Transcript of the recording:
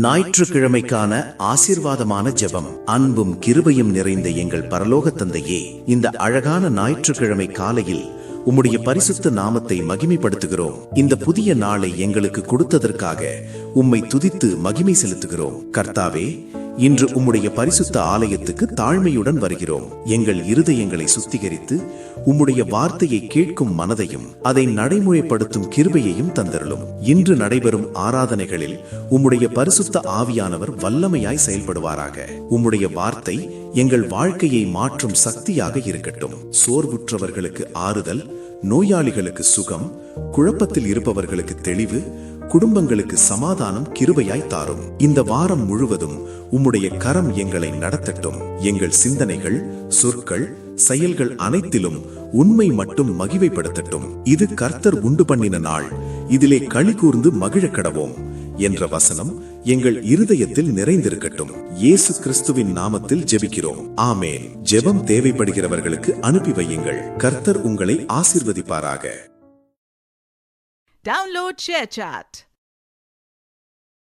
ஞாயிற்றுக்கிழமைக்கான ஆசீர்வாதமான ஜெபம். அன்பும் கிருபையும் நிறைந்த எங்கள் பரலோக தந்தையே, இந்த அழகான ஞாயிற்றுக்கிழமை காலையில் உம்முடைய பரிசுத்த நாமத்தை மகிமைப்படுத்துகிறோம். இந்த புதிய நாளை எங்களுக்கு கொடுத்ததற்காக உம்மை துதித்து மகிமை செலுத்துகிறோம். கர்த்தாவே, இன்று உம்முடைய பரிசுத்த ஆலயத்துக்கு தாழ்மையுடன் வருகிறோம். எங்கள் இருதயங்களை சுத்திகரித்து உம்முடைய வார்த்தையை கேட்கும் மனதையும் அதை நடைமுறைப்படுத்தும் கிருபையையும் தந்தருளும். இன்று நடைபெறும் ஆராதனைகளில் உம்முடைய பரிசுத்த ஆவியானவர் வல்லமையாய் செயல்படுவாராக. உம்முடைய வார்த்தை எங்கள் வாழ்க்கையை மாற்றும் சக்தியாக இருக்கட்டும். சோர்வுற்றவர்களுக்கு ஆறுதல், நோயாளிகளுக்கு சுகம், குழப்பத்தில் இருப்பவர்களுக்கு தெளிவு, குடும்பங்களுக்கு சமாதானம் கிருபையாய் தாரும். இந்த வாரம் முழுவதும் உம்முடைய கரம் எங்களை நடத்தட்டும். எங்கள் சிந்தனைகள், சொற்கள், செயல்கள் அனைத்திலும் உண்மை மட்டும் மகிமைப்படுத்தட்டும். இது கர்த்தர் உண்டு பண்ணின நாள், இதிலே களி கூர்ந்து மகிழ கடவோம் என்ற வசனம் எங்கள் இருதயத்தில் நிறைந்திருக்கட்டும். இயேசு கிறிஸ்துவின் நாமத்தில் ஜெபிக்கிறோம், ஆமேன். ஜெபம் தேவைப்படுகிறவர்களுக்கு அனுப்பி வையுங்கள். கர்த்தர் உங்களை ஆசீர்வதிப்பாராக. Download ShareChat.